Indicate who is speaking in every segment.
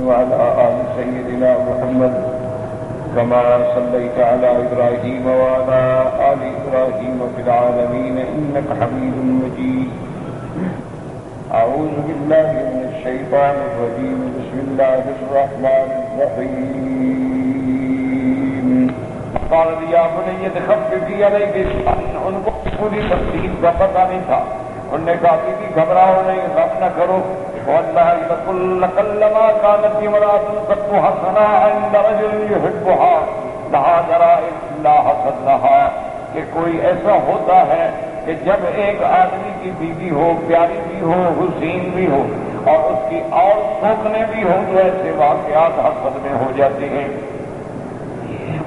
Speaker 1: وعلى آل سيدنا محمد كما صليت على إبراهيم وعلى آل إبراهيم في العالمين إنك حميد مجيد. أعوذ بالله من الشيطان الرجيم. بسم الله الرحمن الرحيم. قال يا بني خفف عليك ان کو پوری تفصیل کا پتہ نہیں تھا. انہوں نے کہا کہ گھبراؤ نہیں، غم نہ کرو. والله لكلما كانت امرأة قد حسنا عند رجل يحبها لا جرى إلا حسنها، کہ کوئی ایسا ہوتا ہے کہ جب ایک آدمی کی بیوی ہو، پیاری بھی ہو، حسین بھی ہو، اور اس کی اور سوکھنے بھی ہو، تو ایسے واقعات حسد میں ہو جاتے ہیں.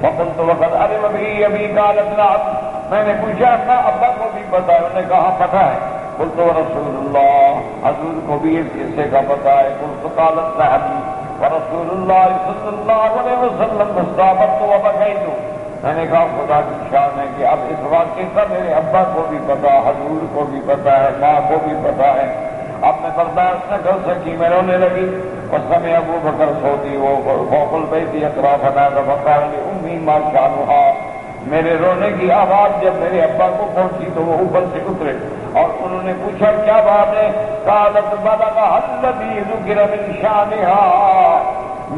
Speaker 1: وقلت وقد علم بي ابي قالت نعم، میں نے پوچھا اپنا ابا کو بھی پتا ہے؟ انہوں نے کہا پتا ہے. قلت ورسول اللہ، حضور کو بھی اس قصے کا پتا ہے. قلت قالت نعم ورسول اللہ صلی اللہ علیہ وسلم مستعبت وبكيت. میں نے کہا خدا کی شان ہے کہ اب اس واقعے کا میرے ابا کو بھی پتا، حضور کو بھی پتا ہے، ماں کو بھی پتا ہے. اب میں برداشت نہ کر سکی، میں رونے لگی. اس سمے ابو بکر سوتی وہ فوق البیت اطرافنا فقال لأمی ما شأنها. میرے رونے کی آواز جب میرے ابا کو پہنچی تو وہ اوپر سے اترے اور انہوں نے پوچھا کیا بات ہے؟ قالت بلغها الذي ذكر من شأنها.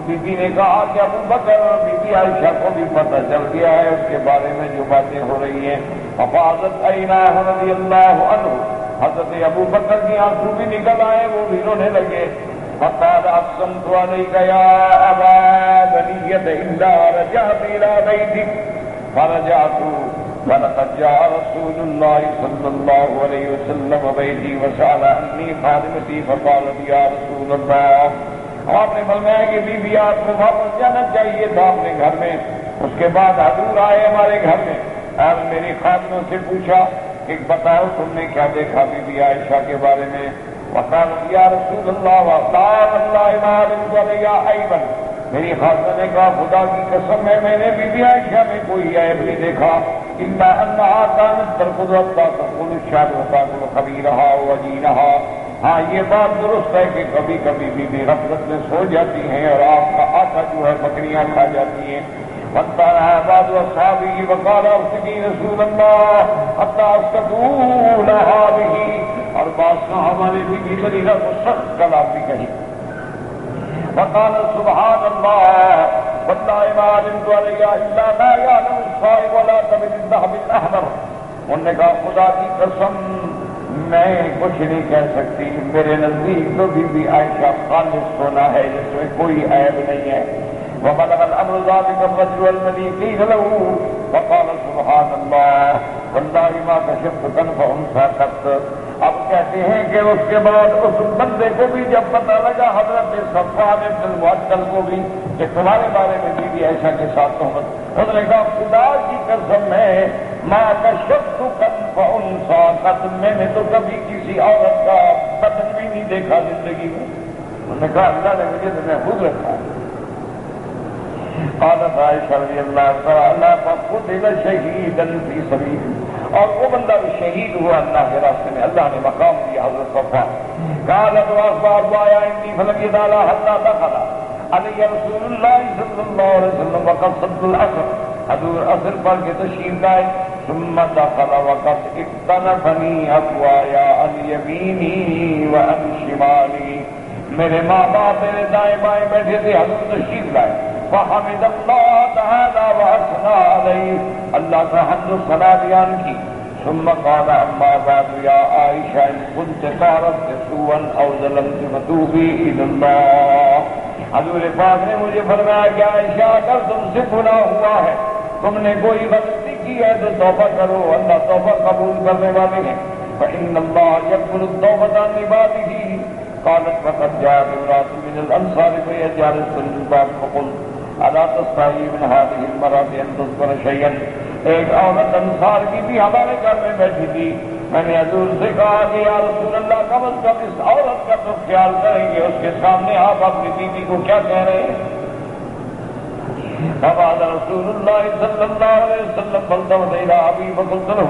Speaker 1: بی بی نے کہا کہ ابو بکر اور بی بی عائشہ کو بھی پتہ چل گیا ہے اس کے بارے میں جو باتیں ہو رہی ہیں. ففاضت عیناہ رضی اللہ عنہ، حضرت ابو بکر کی آنسو بھی نکل آئے، وہ بھی رونے لگے. فقال اقسمت عليك يا ابا بنية الا رجعت الى بيتك. فرجعت ولقد جاء رسول الله صلى الله عليه وسلم بيتي وسأل عني خادمتي فقالت يا رسول الله. آپ نے فرمایا کہ بی بی آپ کو واپس جانا چاہیے تھا اپنے گھر میں. اس کے بعد حضور آئے ہمارے گھر میں اور میری خادموں سے پوچھا کہ بتاؤ تم نے کیا دیکھا بی بی عائشہ کے بارے میں؟ وقالت یا رسول اللہ وقال اللہ ما علمت علیہا عیبا. میری خادمہ نے کہا خدا کی قسم ہے میں نے بی بی عائشہ میں کوئی عیب نہیں دیکھا. الا انها كانت ترقد حتى تقول الشعب وتاكل خبيرها وجينها. ہاں یہ بات درست ہے کہ کبھی کبھی بی بی غفلت میں سو جاتی ہیں اور آپ کا آقا جو ہے بکریاں کھا جاتی ہیں. وَانْتَرَى بَعْضُ أَصْحَابِهِ وَقَالَ أَوْصِنِي رسول اللہ حَتَّى أَسْكَتُوا لَهَا بِهِ. اور بعض ہمارے بی بی بریرہ کو سخت کلام بھی کہی. وقال سبحان اللہ واللہ ما علمت علیہ الا ما یعلم الصائب ولا تبن الذهب الاحمر. انہوں نے کہا خدا کی قسم میں کچھ نہیں کہہ سکتی، میرے نزدیک تو بی بی عائشہ خالص سونا ہے جس میں کوئی عیب نہیں ہے. وبلغ الامر ذلك الرجل الذي قيل له وقال سبحان الله والله ما كشفت كنف انثى قط. اب کہتے ہیں کہ اس کے بعد اس بندے کو بھی جب پتہ لگا حضرت صفوان بن المعطل کو بھی کہ تمہارے بارے میں بی بی عائشہ کے ساتھ تہمت، انہوں نے کہا خدا کی قسم ہے ما کشفت کنف انثى قط، میں نے تو کبھی کسی عورت کا بدن بھی نہیں دیکھا زندگی میں. انہوں نے کہا اللہ نے مجھے تو محفوظ رکھا. قالت عائشہ رضی اللہ تعالی فقتل شہیدا فی سبیل. اور وہ بندہ بھی شہید ہوا اللہ کے راستے میں، اللہ نے مقام دیا حضرت صفوان. قالت واخبار وایا انی فلم يدالا حتى دخل علی رسول اللہ صلی اللہ علیہ وسلم وقد صد العصر. حضور عصر پر کے تشریف لائے. ثم دخل وقد اقتنفني ابوایا عن یمینی وعن شمالی. میرے ماں باپ میرے دائیں بائیں بیٹھے تھے، حضور تشریف لائے. فحمد اللہ تعالی واثنى علیہ، اللہ کا حمد و ثنا بیان کی. ثم قال اما بعد یا عائشہ ان كنت تعرفت سوءا او ظلمت فتوبی الى اللہ. حضور پاک نے مجھے فرمایا کہ عائشہ اگر تم سے گناہ ہوا ہے، تم نے کوئی غلطی کی ہے تو توبہ کرو، اللہ توبہ قبول کرنے والے ہیں. فإن الله يقبل التوبة عن عباده. قالت فقد جاءت امرأة من الأنصار فهي جالسة للباب فقلت الا تستحيي من هذه المرأة ان تذكر شيئا. ایک عورت انصار کی بھی ہمارے گھر میں بیٹھی تھی. میں نے حضور سے کہا کہ یا رسول اللہ کم از کم اس عورت کا تو خیال کریں گے، اس کے سامنے آپ اپنی بیوی کو کیا کہہ رہے ہیں؟ فقال رسول اللہ صلی اللہ علیہ وسلم فالتفت الى ابی فقلت له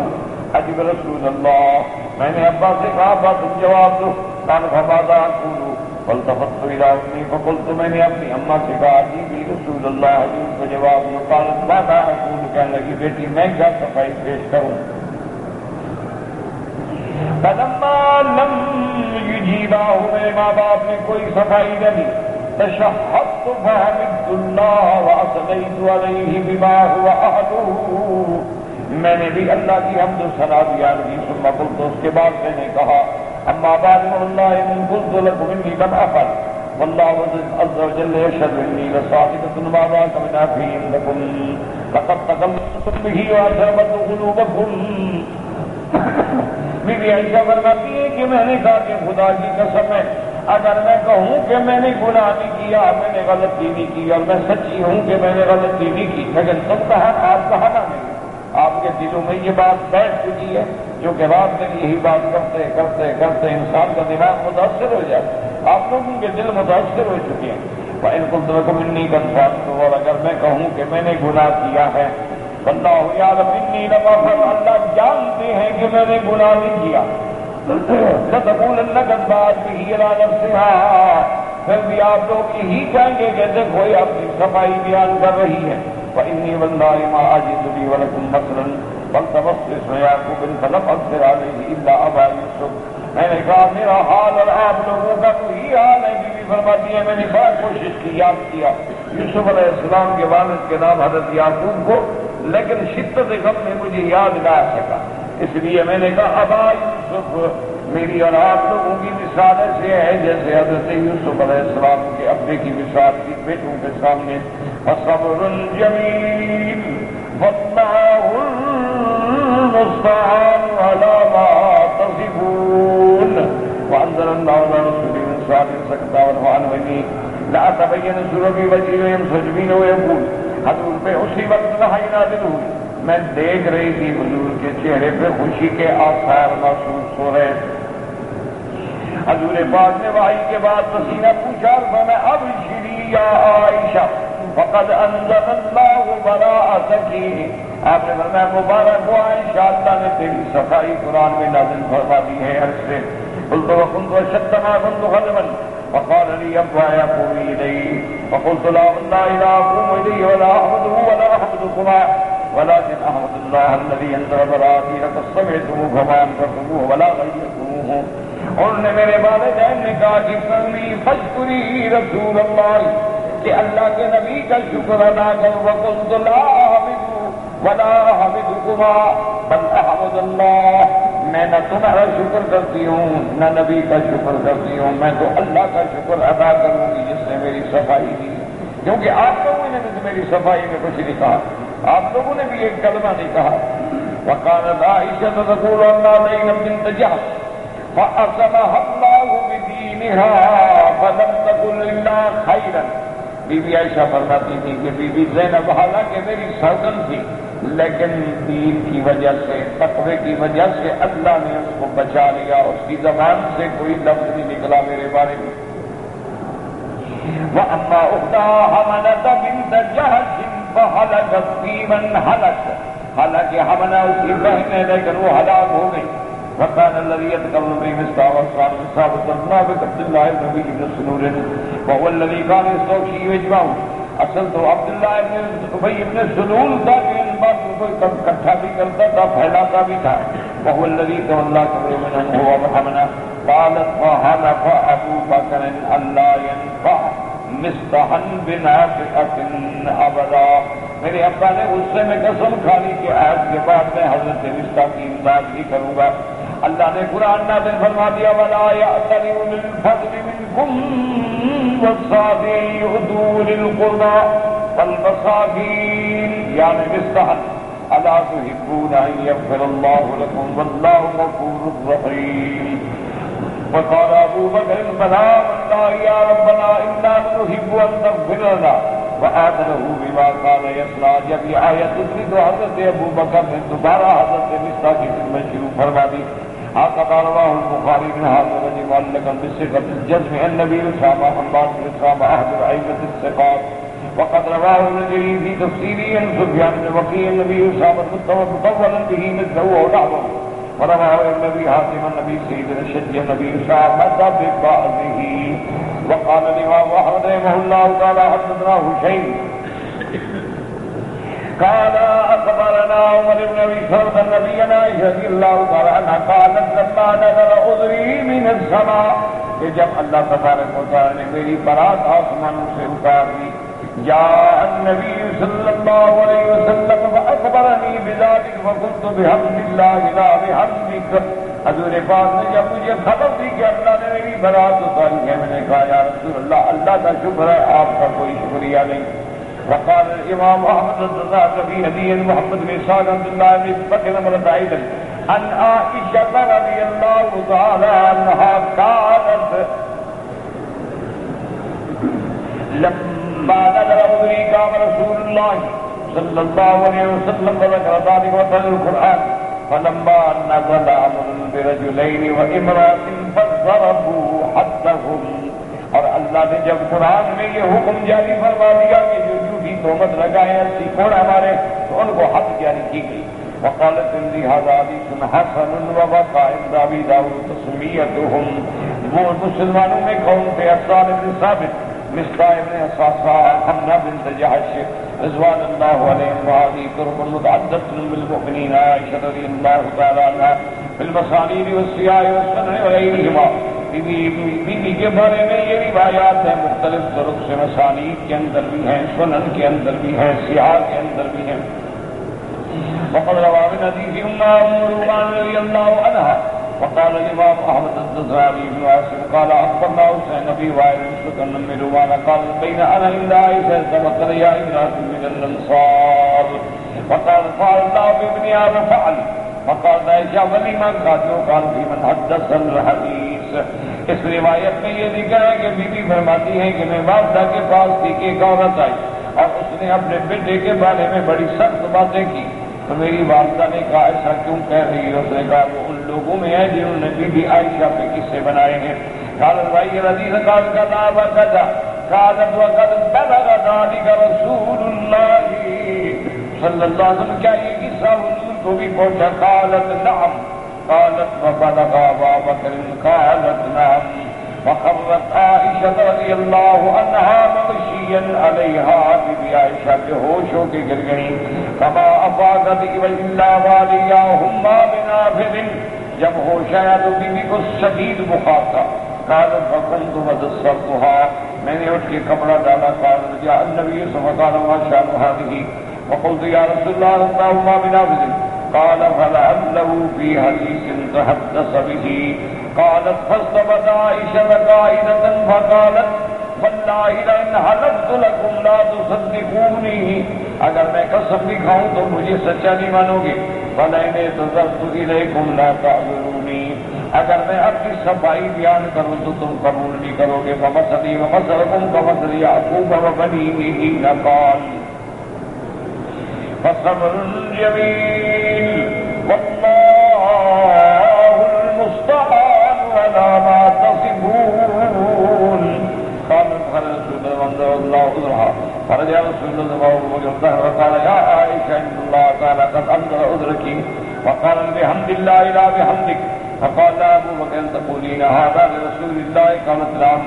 Speaker 1: عجب رسول اللہ. میں نے ابا سے کہا ابا تم جواب دو. قال فماذا اقول؟ فالتفت الى امي فقلت میں نے اپنی اماں سے کہا جی رسول اللہ حضور کو جواب دو. قالت ماذا اقول کہنے لگی بیٹی میں کیا صفائی پیش کروں. فلما لم يجيبه میرے ماں باپ نے کوئی صفائی نہ دی. تشهدت فحمدت الله واثنيت عليه بما هو اهله میں نے بھی اللہ کی حمد و ثنا بیان کی. ثم قلت اس کے بعد میں نے کہا اما بعد والله ان قلت لكم اني لم افعل والله عز وجل يشهد اني لصادقة ما ذاك من افي عندكم لقد تكلمتم به واثربت قلوبكم. بی بی عائشہ فرماتی ہے کہ میں نے کہا کہ خدا کی قسم ہے اگر میں کہوں کہ میں نے گناہ نہیں کیا میں نے غلطی نہیں کی اور میں سچی ہوں کہ میں نے غلطی نہیں کی لیکن تم کہا آپ کہا نہ نہیں آپ کے دلوں میں یہ بات بیٹھ چکی ہے جو کہ رات میں یہی بات کرتے کرتے کرتے انسان کا دماغ متاثر ہو جائے. آپ لوگوں کے دل متاثر ہو چکے ہیں. وَإِن قُلْتُ لَكُمْ إِنِّي قَدْ فَعَلْتُ اور اگر میں کہوں کہ میں نے گناہ کیا ہے وَاللَّهُ يَعْلَمُ إِنِّي لَمْ أَفْعَلْ اللہ جانتے ہیں کہ میں نے گناہ نہیں کیا. لَتَقُولَنَّ كَذَّبَتْ بِهِ عَلَى نَفْسِهَا پھر بھی آپ لوگ یہی کہیں گے کہ دیکھو یہ اپنی صفائی بیان کر رہی ہے. وَإِنِّي وَاللَّهِ مَا أَجِدُ لِي وَلَكُمْ مَثْلًا فَالْتَمَسْتُ يَعْقُوبَ فَلَمْ أَقْدِرْ عَلَيْهِ إِلَّا أَبَا يُوسُفَ میں نے کہا میرا حال اور آپ لوگوں کا تو ہی حال ہے. بیوی فرماتی ہے میں نے بڑا کوشش کی یاد کیا یوسف علیہ السلام کے والد کے نام حضرت یعقوب کو لیکن شدت غم نے مجھے یاد نہ آ سکا. اس لیے میں نے کہا ابا یوسف میری اور آپ لوگوں کی مثال ایسے ہے جیسے حضرت یوسف علیہ السلام کے ابے کی مثال تھی بیٹوں کے سامنے. صبر جمیل واللہ المستعان علی ما تصفون وانزل اللہ علی رسول انسان سکتا ورحان ونی لا تبین سوربی وجیہم سجمین ویقول حضور پہ اسی وقت نہائی نازل ہوئی. میں دیکھ رہی تھی حضور کے چہرے پہ خوشی کے آثار محسوس ہو رہے. حضور پاک نے وحی کے بعد پسینہ پوچھا میں اب شری یا عائشہ فقد انزل اللہ براءتک آپ نے فرمایا مبارک ہو عائشہ اللہ نے تیری صفائی قرآن میں نازل فرما دی ہے. عرض سے قلت وكنت اشد ما كنت غضبا فقال لي ابا يا قومي الي فقلت لا والله لا اقوم اليه ولا احمده ولا احمدكما ولكن احمد الله الذي انزل براءتي لقد سمعتموه فما انكرتموه ولا غيرتموه. انہوں نے میرے والدین نے کہا کہ فلی فاشکری رسول اللہ کہ اللہ کے نبی کا شکر ادا کرو. وقلت لا احمد ولا احمدكما بل احمد اللہ میں نہ تمہارا شکر کرتی ہوں نہ نبی کا شکر کرتی ہوں میں تو اللہ کا شکر ادا کروں گی جس نے میری صفائی کی. کیونکہ آپ لوگوں نے بھی میری صفائی میں کچھ نہیں کہا آپ لوگوں نے بھی ایک کلمہ نہیں کہا. وقالت عائشہ تقول ان زینب بنت جحش فأصلها الله بدینها فلم تقل الا خیرا. بی بی عائشہ فرماتی تھی کہ بی بی زینب حالانکہ میری سوگن تھی لیکن دین کی وجہ سے تقوی کی وجہ سے اللہ نے اس کو بچا لیا. اس کی زبان سے کوئی لفظ نہیں نکلا میرے بارے میں. وَأَمَّا أُخْتَهَا حَمْنَةَ بِنْتَ جَحْشٍ فَهَلَكَتْ فِي مَنْ هَلَكَ حالانکہ حمنہ اس کی بہن ہے لیکن وہ ہلاک ہو گئی. وكان الذي يتكلم به مصطفى وصال ثابت النابت عبد الله بن ابي بن سلول وهو الذي كان يستوشي يجمعه. اصل تو عبد الله بن ابي بن سلول تھا کہ ان بات کو اکٹھا بھی کرتا تھا پھیلاتا بھی تھا. وهو الذي تولى كبر منهم هو وحمنا قالت وحلف ابو بكر الا ينفع مصطفى بنافقه ابدا. میرے ابا نے غصے میں قسم کھا لی کہ آج کے بعد میں حضرت مصطفیٰ کی امداد نہیں کروں گا. اللہ نے قرآن نازل فرما دیا ولا يأتل أولو الفضل منكم والسعة يؤتوا أولي القربى والمساكين يعني مصطفى ألا تحبون أن يغفر الله لكم والله غفور رحيم. وقال أبو بكر بلى والله يا ربنا إنا نحب أن تغفر لنا وآتله بما كان يصنع. جب یہ آیت اتری تو حضرت ابو بکر نے دوبارہ حضرت مصطفیٰ کی خدمت شروع فرما دی. هكذا رواه البخاري من هذا الرجل معلقا بصيغة الجزم النبي أسامة حماد بن أسامة أحد الأئمة الثقات. وقد رواه الرجلي في تفسيره عن سفيان بن وكيع النبي أسامة مطولا به مثله ونحوه. ورواه النبي حاتم النبي سيد الشجع النبي أسامة ببعضه. وقال الإمام أحمد رحمه الله تعالى حدثنا هشيم قال أخبرنا عمر بن أبي سعد أن نبينا رضي الله تعالى عنها قالت لما نزل عذري من السماء کہ جب اللہ تبارک و تعالی نے میری برات آسمانوں سے اتار دی جاء النبي صلى الله عليه وسلم فأخبرني بذلك فقلت بحمد الله لا بحمدك حضور پاک نے جب مجھے خبر دی کہ اللہ نے میری برات اتاری ہے میں نے کہا یا رسول اللہ اللہ کا شکر ہے آپ کا کوئی شکریہ نہیں وقال الامام احمد الرضي هدي محمد بن سعد عبد الله بن بكر مرض ايضا عن عائشة رضي الله تعالى عنها قالت لما نزل عذري قام رسول الله صلى الله عليه وسلم وذكر ذلك وتلا القرآن فلما نزل امر برجلين وامرأة فضربوا حدهم اور اللہ نے جب قرآن میں یہ حکم جاری فرما دیا کہ جو جھوٹی تہمت لگائے اسی کوڑ ہمارے تو ان کو حد جاری کی گئی وقالت عندي هذا حديث حسن ووقع عند ابي داود تسميتهم وہ مسلمانوں میں کون تھے حسان بن ثابت مصطفى بن حصاصہ حمنا بنت جحش رضوان اللہ علیہم وعلی قرب متعدد بالمؤمنین عائشہ رضی اللہ تعالی عنہا في المصانید والسیاح والسنن وغیرہما بیوی کے بارے میں یہ روایات ہیں مختلف طرق سے مسانید کے اندر بھی ہیں سنن کے اندر بھی ہیں سیاح کے اندر بھی ہیں وقد روى من حديث ام رومان رضي الله عنها وقال الامام احمد الزراري بن عاصم قال اخبرنا حسين بن وائل بن ام رومان قال بين انا عند عائشه تمثل يا ابنه من الانصار فقال الله بابنها وفعل فقال عائشہ ولیمہ کھاتے قال في من حدث الحديث اس روایت میں یہ ذکر ہے کہ بی بی فرماتی ہیں کہ میں والدہ کے پاس تھی کہ ایک عورت آئی اور اس نے اپنے بیٹے کے بارے میں بڑی سخت باتیں کی تو میری والدہ نے کہا ایسا کیوں کہہ رہی ہے اس نے کہا وہ ان لوگوں میں ہے جنہوں نے بی بی عائشہ پہ قصے بنائے ہیں قال بھائی الحدیث قال كذا وكذا قالت وقد بلغ ذلك رسول الله صلی اللہ علیہ وسلم کیا یہ قصہ حضور کو بھی پہنچا قالت نعم قالت وبلغ ابا بکر قالت نعم وخرت عائشہ رضی اللہ عنہا مغشیا علیہا بی بی عائشہ کے ہوش ہو کے گر گئی کما افاقت الا والیاہما بنافذ جب ہوش آیا تو بی بی کو شدید بخار تھا قالت فقمت وتصرفها میں نے اٹھ کے کپڑا ڈالا قالت جاء النبی صلی اللہ علیہ وسلم وشان هذه وقلت یا رسول اللہ اللہما بنافذ قال فلعله في حديث تحدث به قالت فاستبت عائشة قائلة فقالت والله لئن حلفت لكم لا تصدقوني اگر میں قسم بھی کھاؤں تو مجھے سچا نہیں مانو گے فلئن اعتذرت إليكم لا تعذروني اگر میں اپنی صفائی بیان کروں تو تم قبول نہیں کرو گے فمثلی ومثلكم كمثل يعقوب وبنيه حين قال فصبر جميل والله المستعان على ما تصفون قالت رسول الله أذرها فرجع رسول الله وقال يا عائشة إن الله تعالى قد أنزل أذرك وقال بحمد الله لا بحمدك فقال أبو بكر تقولين هذا لرسول الله قالت نعم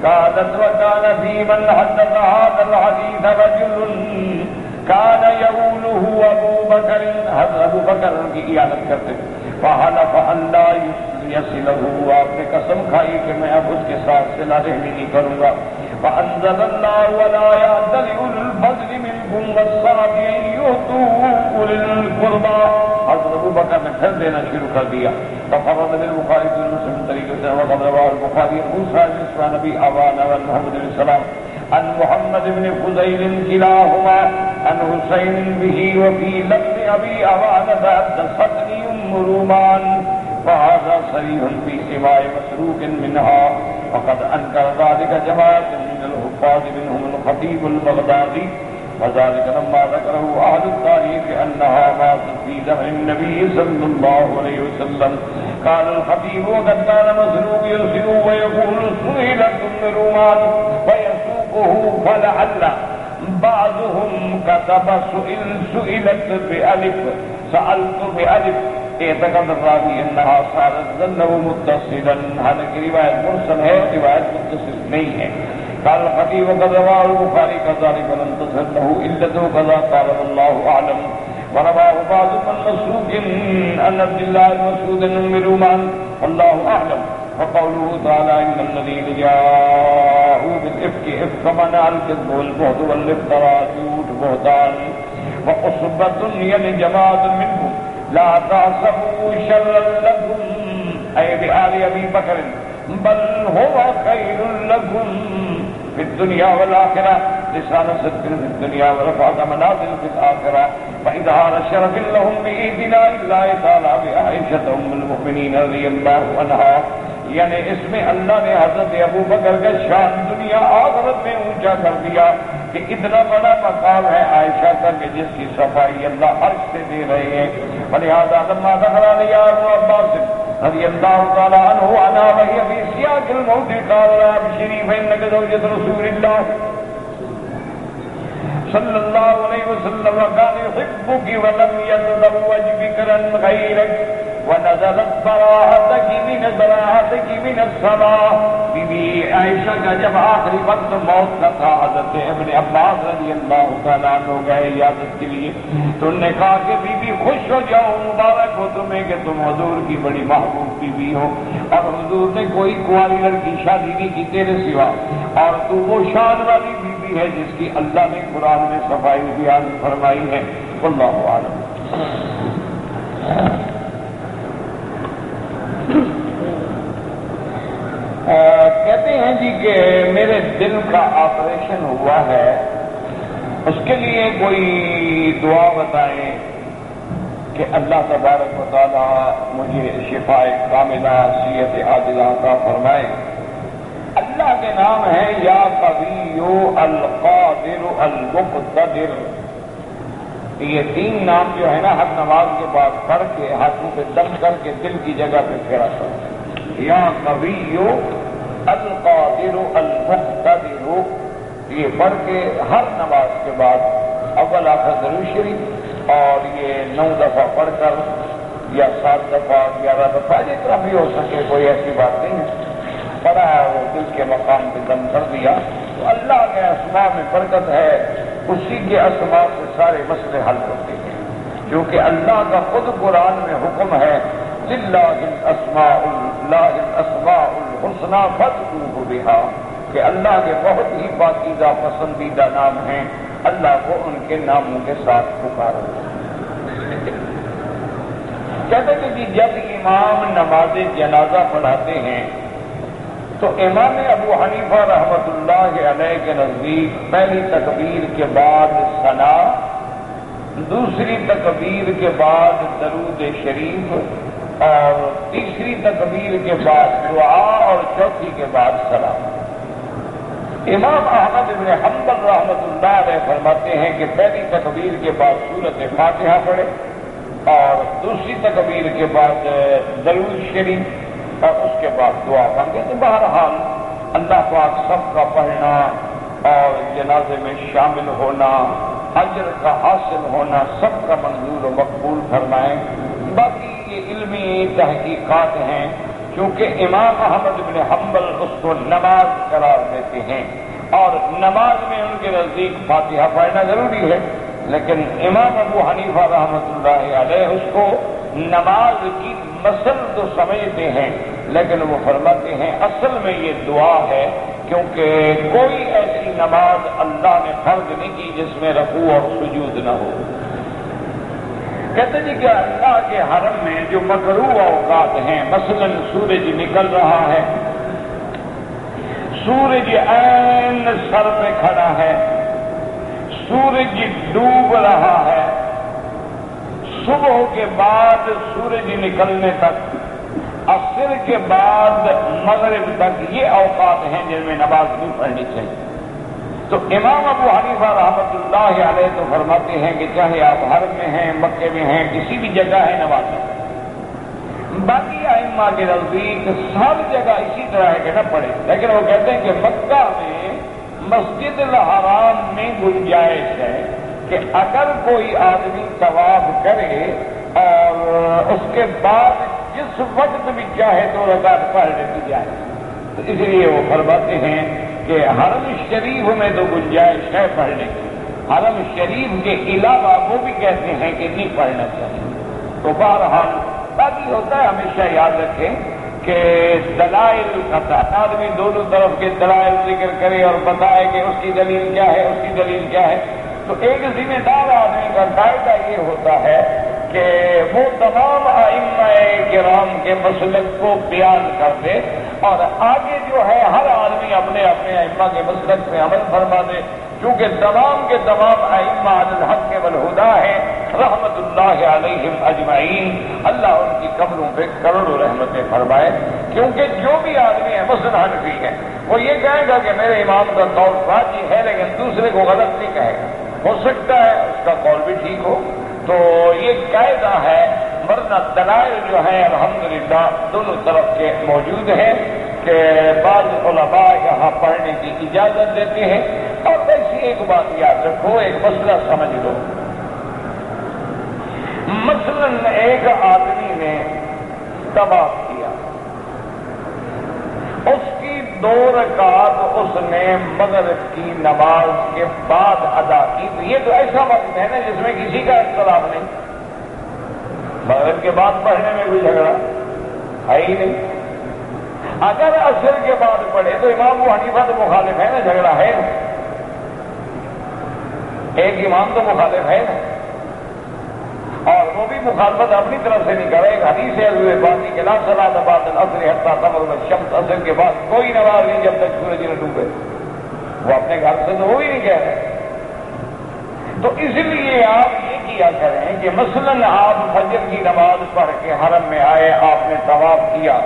Speaker 1: قالت وكان في من حدث هذا الحديث رجل كان يقوله ابو بکر حضرت ابو بکر کی عیادت کرتے فحلف ان لا يصله آپ نے قسم کھائی کہ میں اب اس کے ساتھ صلہ رحمی نہیں کروں گا فانزل الله ولا يأتل اولو الفضل منكم والسعة ان يؤتوا اولي القربى حضرت ابو بکر نے پھر دینا شروع کر دیا ففرد بالبخاری في مسلم طریقے سے وقد رواه البخاری موسى بن نبی عوان محمد بن سلام عن محمد بن فضيل كلاهما عن حسين به وفي لفظ ابي عوانة حدثتني ام رومان وهذا صريح في سماع مسروق منها وقد انكر ذلك جماعة من الحفاظ منهم الخطيب البغدادي وذلك لما ذكره اهل التاريخ انها ماتت في زمن النبي صلى الله عليه وسلم قال الخطيب وقد كان مسروق يرسل ويقول سئلت ام رومان ويسوقه فلعل بعضهم كتب سئلت بألف سألت بألف اعتقد الراوی انہا صارت ظنہ متصلا، حالانکہ روایت مرسل ہے، روایت متصل نہیں ہے. قال الخطيب وقد رواه البخاري كذلك لم تصل له علة كذا قال والله أعلم. ورواه بعض من مسروق أن عبد الله بن مسعود أمروا معا والله أعلم. وقوله تعالى إن الذين جاءوا بالإفك إفك منع الكذب والبهت والافتراء جھوٹ بہتان وعصبة يعني جماعة منكم لا تعصبوا شرا لكم أي بآل أبي بكر بل هو خير لكم في الدنيا والآخرة لسان صدق في الدنيا ورفعة منازل في الآخرة وإظهار شرف لهم بإذناء الله تعالى بعائشة أم المؤمنين رضي الله عنها. یعنی اس میں اللہ نے حضرت ابو بکر کا شان دنیا آخرت میں اونچا کر دیا کہ اتنا بڑا مقام ہے عائشہ کا کہ جس کی صفائی اللہ عرش سے دے رہے ہیں. ولہذا لما دخل علی ابن عباس رضی اللہ تعالی عنہ انا وهي في سياق الموت قال ابشري فانك زوجة رسول الله صلی اللہ علیہ وسلم وكان يحبك ولم يتزوج بكرا غيرك ونزلت براءتك من الصلاة. بی بی عائشہ کا جب آخری وقت موت کا تھا حضرت ابن عباس رضی اللہ تعالیٰ عنہ گئے عیادت کے لیے تو انہوں نے کہا کہ بی بی خوش ہو جاؤ، مبارک ہو تمہیں کہ تم حضور کی بڑی محبوب بی بی ہو اور حضور نے کوئی کنواری لڑکی شادی نہیں کی تیرے سوا اور تو وہ شان والی بی بی ہے جس کی اللہ نے قرآن میں صفائی بیان فرمائی ہے. واللہ اعلم. کہتے ہیں جی کہ میرے دل کا آپریشن ہوا ہے، اس کے لیے کوئی دعا بتائیں کہ اللہ تبارک و تعالی مجھے شفاء کاملہ صحت عاجلہ عطا فرمائے. اللہ کے نام ہیں یا قوی القادر المقتدر. یہ تین نام جو ہے نا ہر نماز کے بعد پڑھ کے ہاتھوں پہ دم کر کے دل کی جگہ پہ پھیرا کرو. یا قوی القادر المقتدر یہ پڑھ کے ہر نماز کے بعد اول آخر درود شریف اور یہ 9 دفعہ پڑھ کر یا 7 دفعہ 11 دفعہ جتنا بھی ہو سکے، کوئی ایسی بات نہیں ہے، پڑھا ہے وہ دل کے مقام پہ دم کر دیا تو اللہ کے اسماء میں برکت ہے. اسی کے اسماء سے سارے مسئلے حل ہوتے ہیں کیونکہ اللہ کا خود قرآن میں حکم ہے للہ الاسماء الحسنى فادعوه بها کہ اللہ کے بہت ہی پاکیزہ پسندیدہ نام ہیں، اللہ کو ان کے ناموں کے ساتھ پکارو. کہتے ہیں کہ جب امام نماز جنازہ پڑھاتے ہیں تو امام ابو حنیفہ رحمۃ اللہ علیہ کے نزدیک پہلی تکبیر کے بعد ثنا، دوسری تکبیر کے بعد درود شریف اور تیسری تکبیر کے بعد دعا اور چوتھی کے بعد سلام. امام احمد بن حنبل رحمۃ اللہ علیہ فرماتے ہیں کہ پہلی تکبیر کے بعد سورۃ فاتحہ پڑھے اور دوسری تکبیر کے بعد درود شریف اور اس کے بعد دعا مانگے. تو بہرحال اللہ پاک سب کا پڑھنا اور جنازے میں شامل ہونا، اجر کا حاصل ہونا سب کا منظور و مقبول فرمائیں. باقی یہ علمی تحقیقات ہیں کیونکہ امام احمد بن حنبل اس کو نماز قرار دیتے ہیں اور نماز میں ان کے نزدیک فاتحہ پڑھنا ضروری ہے، لیکن امام ابو حنیفہ رحمۃ اللہ علیہ اس کو نماز کی مسل تو سمجھتے ہیں لیکن وہ فرماتے ہیں اصل میں یہ دعا ہے کیونکہ کوئی ایسی نماز اللہ نے فرض نہیں کی جس میں رکوع اور سجود نہ ہو. کہتے جی کہ اللہ کے حرم میں جو مکروہ اوقات ہیں، مثلا سورج نکل رہا ہے، سورج عین سر پہ کھڑا ہے، سورج ڈوب رہا ہے، صبح کے بعد سورج نکلنے تک، عصر کے بعد مغرب تک یہ اوقات ہیں جن میں نماز نہیں پڑھنی چاہیے. تو امام ابو حنیفہ رحمۃ اللہ علیہ تو فرماتے ہیں کہ چاہے آپ حرم میں ہیں، مکے میں ہیں، کسی بھی جگہ ہے نماز. باقی ائمہ کے نزدیک سب جگہ اسی طرح ہے کہ نہ پڑھے، لیکن وہ کہتے ہیں کہ مکہ میں مسجد الحرام میں گنجائش ہے کہ اگر کوئی آدمی طواف کرے اور اس کے بعد جس وقت بھی چاہے 2 رکعت پڑھ لیتی جائے. تو اس لیے وہ فرماتے ہیں کہ حرم شریف میں تو گنجائش ہے پڑھنے کی، حرم شریف کے علاوہ وہ بھی کہتے ہیں کہ نہیں پڑھنا چاہیے. تو بہرحال باقی ہوتا ہے، ہمیشہ یاد رکھیں کہ دلائل کا آدمی دونوں طرف کے دلائل ذکر کرے اور بتائے کہ اس کی دلیل کیا ہے، اس کی دلیل کیا ہے. تو ایک ذمہ دار آدمی کا قاعدہ یہ ہوتا ہے کہ وہ تمام ائمہ کرام کے مسلک کو بیان کر دے اور آگے جو ہے ہر آدمی اپنے اپنے ائمہ کے مسلک پہ عمل فرما دے، کیونکہ تمام کے تمام ائمہ علی الحق والہدی ہیں رحمت اللہ علیہم اجمعین. اللہ ان کی قبروں پہ کروڑوں رحمتیں فرمائے. کیونکہ جو بھی آدمی ہے مثلا حنفی ہے، وہ یہ کہے گا کہ میرے امام کا قول راجح ہے لیکن دوسرے کو غلط نہیں کہے گا. ہو سکتا ہے اس کا قول بھی ٹھیک ہو. تو یہ قاعدہ ہے، ورنہ دلائل جو ہیں الحمدللہ دونوں طرف کے موجود ہیں کہ بعض علماء یہاں پڑھنے کی اجازت دیتے ہیں. اور ویسی ایک بات یاد رکھو، ایک مسئلہ سمجھ لو. مثلا ایک آدمی نے طواف کیا، اس کی 2 رکعت اس نے مغرب کی نماز کے بعد ادا کی. تو یہ تو ایسا وقت ہے نا جس میں کسی کا اختلاف نہیں. مغرب کے بعد پڑھنے میں کوئی جھگڑا ہے ہی نہیں. اگر عصر کے بعد پڑھے تو امام ابو حنیفہ تو مخالف ہے نا، جھگڑا ہے. ایک امام تو مخالف ہے نا، اور وہ بھی مخالفت اپنی طرف سے نہیں کرے. ایک حدیث ہے حضور پاک کی لا صلاۃ بعد العصر حتی تغرب الشمس، عصر کے بعد کوئی نماز نہیں جب تک سورج نہ ڈوبے. وہ اپنے گھر سے تو وہ ہی نہیں کہہ رہے. تو اس لیے آپ یہ کیا کریں کہ مثلا آپ فجر کی نماز پڑھ کے حرم میں آئے، آپ نے طواف کیا،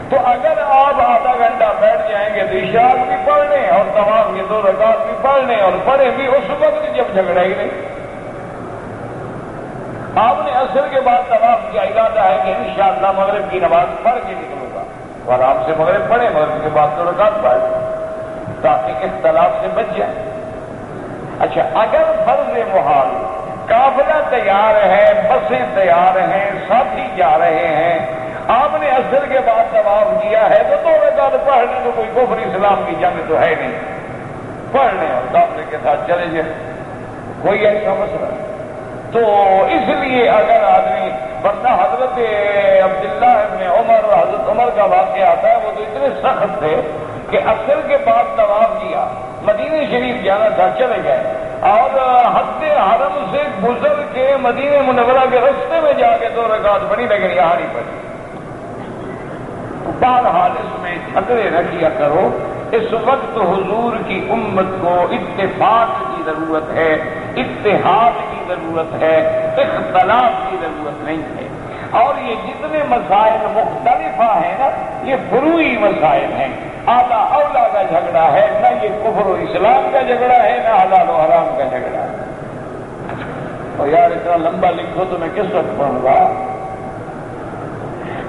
Speaker 1: تو اگر آپ آدھا گھنٹہ بیٹھ جائیں گے تو عشاء بھی پڑھ لیں اور طواف کے 2 رکعت بھی پڑھ لیں اور پڑھے بھی اس وقت جب جھگڑا ہی نہیں. آپ نے عصر کے بعد طواف کیا، ارادہ ہے کہ انشاءاللہ مغرب کی نماز پڑھ کے نکلوں گا، اور آپ سے مغرب پڑھے، مغرب کے بعد 2 رکعت پڑھ تاکہ اختلاف سے بچ جائیں. اچھا، اگر فرض محال قافلہ تیار ہے، بسیں تیار ہیں، ساتھی جا رہے ہیں، آپ نے عصر کے بعد طواف کیا ہے تو 2 رکعت پڑھنے تو کوئی کفر اسلام کی جنگ تو ہے نہیں، پڑھ لیں اور قافلے کے ساتھ چلے جائیں، کوئی ایسا مسئلہ. تو اس لیے اگر آدمی، ورنہ حضرت عبداللہ ابن عمر، حضرت عمر کا واقعہ آتا ہے، وہ تو اتنے سخت تھے کہ عصر کے بعد طواف کیا، مدینہ شریف جانا تھا، چلے گئے اور حد حرم سے گزر کے مدینہ منورہ کے رستے میں جا کے 2 رکعت پڑھی لیکن یہاں نہیں پڑھی. بہرحال اس میں جھگڑے نہ کیا کرو. اس وقت حضور کی امت کو اتفاق کی ضرورت ہے، اتحاد کی ضرورت ہے، اختلاف کی ضرورت نہیں ہے. اور یہ جتنے مسائل مختلف ہیں نا، یہ فروعی مسائل ہیں. اعلیٰ اولا کا جھگڑا ہے، نہ یہ کفر و اسلام کا جھگڑا ہے، نہ حلال و حرام کا جھگڑا ہے. اور یار اتنا لمبا لکھو تو میں کس وقت پڑھوں گا.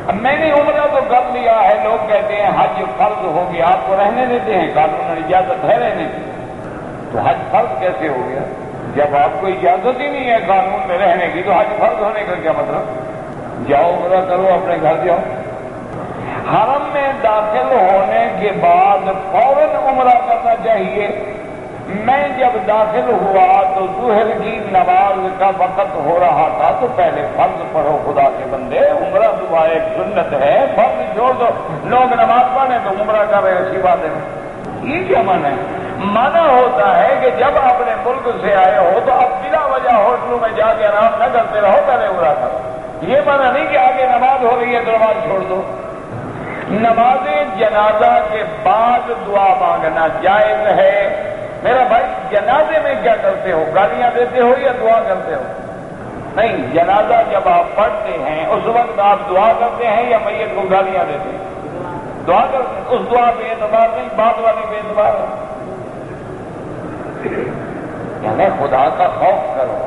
Speaker 1: اب میں نے عمرہ تو کر لیا ہے، لوگ کہتے ہیں حج فرض ہو گیا، آپ کو رہنے دیتے ہیں، قانون اجازت ہے رہنے کی. تو حج فرض کیسے ہو گیا؟ جب آپ کو اجازت ہی نہیں ہے قانون میں رہنے کی تو حج فرض ہونے کا کیا مطلب؟ جاؤ عمرہ کرو، اپنے گھر جاؤ. حرم میں داخل ہونے کے بعد فوراً عمرہ کرنا چاہیے. میں جب داخل ہوا تو ظہر کی نماز کا وقت ہو رہا تھا تو پہلے فرض پڑھو خدا کے بندے. عمرہ دعا ایک سنت ہے، فرض چھوڑ دو. لوگ نماز پڑھیں تو عمرہ کر رہے ہیں، اچھی بات ہے. یہ کیا معنی ہے؟ معنی ہوتا ہے کہ جب اپنے ملک سے آئے ہو تو اب بلا وجہ ہوٹلوں میں جا کے آرام نہ کرتے رہو، پہلے عمرہ کرو. یہ معنی نہیں کہ آگے نماز ہو رہی ہے تو نماز چھوڑ دو. نماز جنازہ کے بعد دعا مانگنا جائز ہے. میرا بھائی جنازے میں کیا کرتے ہو؟ گالیاں دیتے ہو یا دعا کرتے ہو؟ نہیں، جنازہ جب آپ پڑھتے ہیں اس وقت آپ دعا کرتے ہیں یا میت کو گالیاں دیتے ہیں؟ دعا کرتے ہیں. اس دعا بے اعتبار نہیں، بات والی بے اعتبار ہے. یعنی خدا کا خوف کرو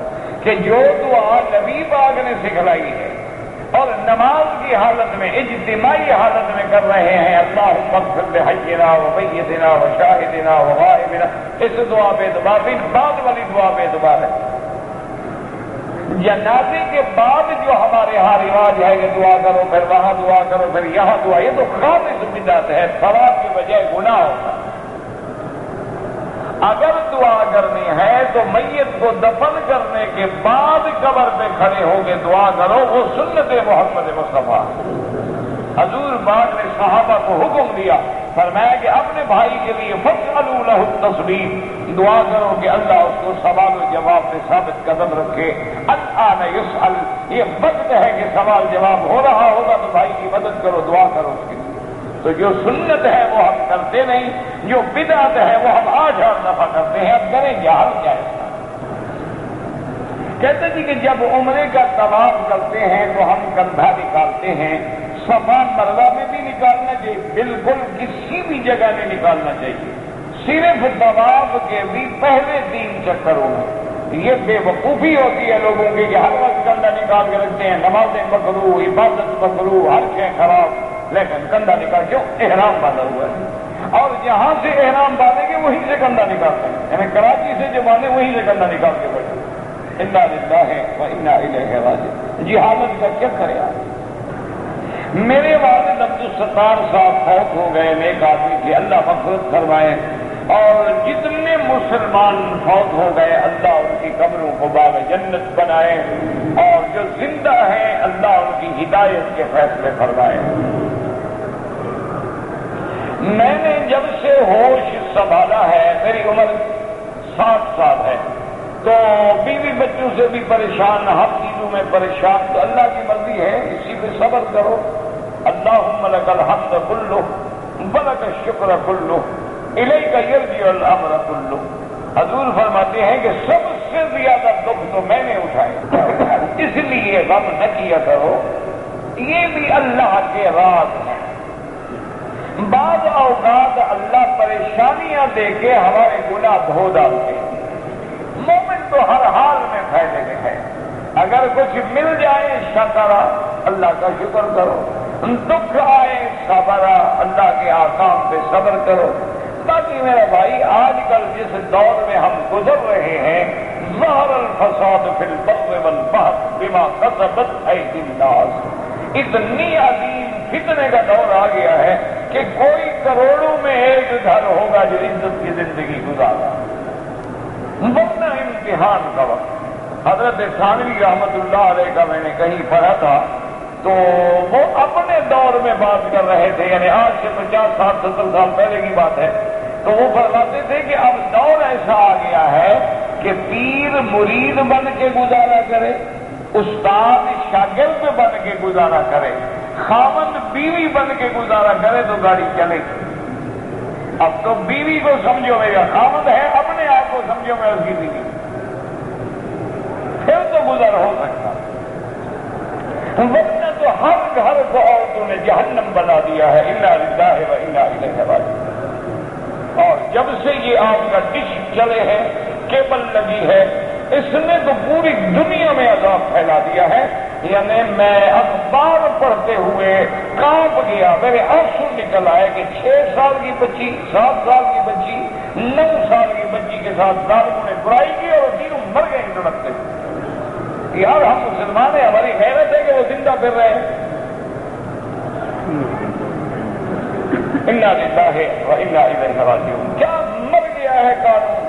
Speaker 1: کہ جو دعا نبی پاک نے سکھلائی ہے اور نماز کی حالت میں، اجتماعی حالت میں کر رہے ہیں، اللہم اغفر لحینا و میتنا و شاہدنا و غائبنا، اس دعا بے اعتبار نہیں، بعد والی دعا بے اعتبار ہے. جنازے کے بعد جو ہمارے ہاں رواج ہے کہ دعا کرو پھر وہاں دعا کرو پھر یہاں دعا، یہ تو خالص بدعت ہے، ثواب کی بجائے گناہ ہوتا ہے۔ اگر دعا کرنی ہے تو میت کو دفن کرنے کے بعد قبر پہ کھڑے ہو کے دعا کرو، وہ سنت محمد مصطفیٰ۔ حضور پاک نے صحابہ کو حکم دیا، فرمایا کہ اپنے بھائی کے لیے فاسألوا له التثبیت، دعا کرو کہ اللہ اس کو سوال و جواب میں ثابت قدم رکھے۔ الآن یسأل، یہ وقت ہے کہ سوال جواب ہو رہا ہوگا تو بھائی کی مدد کرو، دعا کرو اس کے لیے۔ تو جو سنت ہے وہ ہم کرتے نہیں، جو بدعت ہے وہ ہم 8 دفعہ کرتے ہیں، اب کریں کیا، حل کیا ہے؟ کہتے جی کہ جب عمرے کا طواف کرتے ہیں تو ہم کندھا نکالتے ہیں، صفا مروہ میں بھی نکالنا چاہیے؟ بالکل کسی بھی جگہ نہیں نکالنا چاہیے، صرف طواف کے بھی پہلے 3 چکروں میں۔ یہ بے وقوفی ہوتی ہے لوگوں کی کہ ہر وقت کندھا نکال کے رکھتے ہیں، نمازیں مکروہ، عبادت مکروہ، ہر شے خراب، لیکن کندھا نکال کیوں؟ احرام باندھا ہوا ہے، اور جہاں سے احرام باندھیں گے وہیں سے کندھا نکالتے ہیں، یعنی کراچی سے جو باندھے وہیں سے کندھا نکال کے بیٹھے۔ انا للہ و انا الیہ راجعون۔ جی حالت کا کیا کرے آپ؟ میرے والد عبدالستار صاحب فوت ہو گئے، نیک آدمی تھے، اللہ مغفرت فرمائے، اور جتنے مسلمان فوت ہو گئے اللہ ان کی قبروں کو باغ جنت بنائے، اور جو زندہ ہیں اللہ ان کی ہدایت کے فیصلے فرمائے۔ میں نے جب سے ہوش سنبھالا ہے، میری عمر 60 سال ہے، تو بیوی بچوں سے بھی پریشان، ہر چیزوں میں پریشان، تو اللہ کی مرضی ہے، اسی پہ صبر کرو۔ اللہم لک الحمد کلہ ولک الشکر کلہ الیک یرجع الامر کلہ۔ حضور فرماتے ہیں کہ سب سے زیادہ دکھ تو میں نے اٹھائے، اس لیے غم نہ کیا کرو، یہ بھی اللہ کے راز ہیں۔ بعض اوقات اللہ پریشانیاں دے کے ہمارے گناہ دھو ڈالتے ہیں۔ مومن تو ہر حال میں فائدے میں ہے، اگر کچھ مل جائے شکرا، اللہ کا شکر کرو، دکھ آئے صبرا، اللہ کے احکام پہ صبر کرو۔ باقی میرا بھائی آج کل جس دور میں ہم گزر رہے ہیں، ظہر الفساد فی البر والبحر بما کسبت ایدی الناس، اتنی عظیم فتنے کا دور آ گیا ہے کہ کوئی کروڑوں میں ایک گھر ہوگا جو عزت کی زندگی گزارا، ورنہ امتحان کا وقت۔ حضرت ثانوی رحمت اللہ علیہ کا میں نے کہیں پڑھا تھا، تو وہ اپنے دور میں بات کر رہے تھے، یعنی آج سے 50 60 70 سال پہلے کی بات ہے، تو وہ فرماتے تھے کہ اب دور ایسا آ گیا ہے کہ پیر مرید بن کے گزارا کرے، استاد شاگرد بن کے گزارا کرے، خاوند بیوی بن کے گزارا کرے تو گاڑی چلے گی۔ اب تو بیوی کو سمجھو میرا خاوند ہے، اپنے آپ کو سمجھو میں اس کی بیوی، پھر تو گزر ہو سکتا، ورنہ تو ہر گھر کو عورتوں نے جہنم بنا دیا ہے۔ انا للہ و انا الیہ راجعون۔ اور جب سے یہ آپ کا ڈش چلے ہیں، کیبل لگی ہے، اس نے تو پوری دنیا میں عذاب پھیلا دیا ہے، یعنی میں اخبار پڑھتے ہوئے کانپ گیا، میرے آنسو نکل آئے کہ 6 سال کی بچی، 7 سال کی بچی، 9 سال کی بچی کے ساتھ ظالموں نے برائی کی اور تینوں مر گئے لڑکتے۔ یار ہم مسلمان ہیں، ہماری غیرت ہے کہ وہ زندہ پھر رہے ہیں۔ انا للہ و انا الیہ راجعون۔ کیا مر گیا ہے قانون،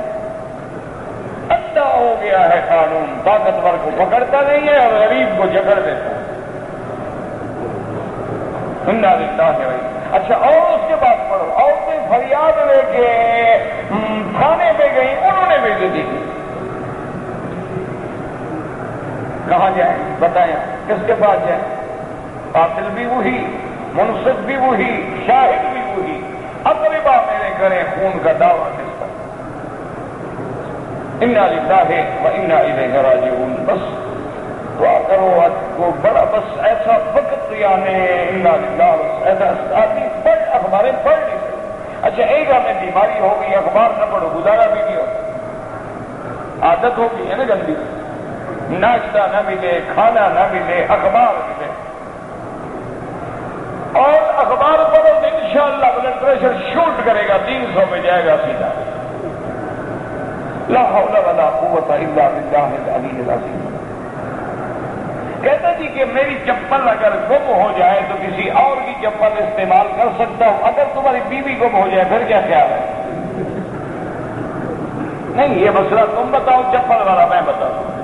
Speaker 1: اندھا ہو گیا ہے قانون، طاقتور کو پکڑتا نہیں ہے اور غریب کو جکڑ دیتا ہے۔ انا للہ و انا۔ اچھا، اور اس کے بعد پڑھو، عورتیں فریاد لے کے تھانے پہ گئی، انہوں نے بےعزتی کی۔ کہاں جائیں بتائیں، کس کے پاس جائیں؟ قاتل بھی وہی، منصف بھی وہی، شاہد بھی وہی، اقربا میرے کریں خون کا دعویٰ کس پر؟ انا للہ و انا الیہ راجعون۔ بس دعا کرو، کو بڑا بس ایسا وقت یعنی انا للہ، ایسا آدمی اخباریں پڑھ نہیں سکتے۔ اچھا، ایک ہمیں بیماری ہو گئی، اخبار نہ پڑھو، گزارا بھی نہیں ہوتا، عادت ہو گئی ہے نا گندی، ناشتہ نہ ملے، کھانا نہ ملے، اخبار ملے، اور اخبار پڑھو تو انشاءاللہ بلڈ پریشر شوٹ کرے گا، 300 پہ جائے گا سیدھا۔ لا حول ولا قوت الا باللہ العلی العظیم۔ کہتا جی کہ میری چپل اگر گم ہو جائے تو کسی اور کی چپل استعمال کر سکتا ہوں، اگر تمہاری بیوی گم ہو جائے پھر کیا خیال ہے؟ نہیں، یہ مسئلہ تم بتاؤ، چپل والا میں بتاؤں۔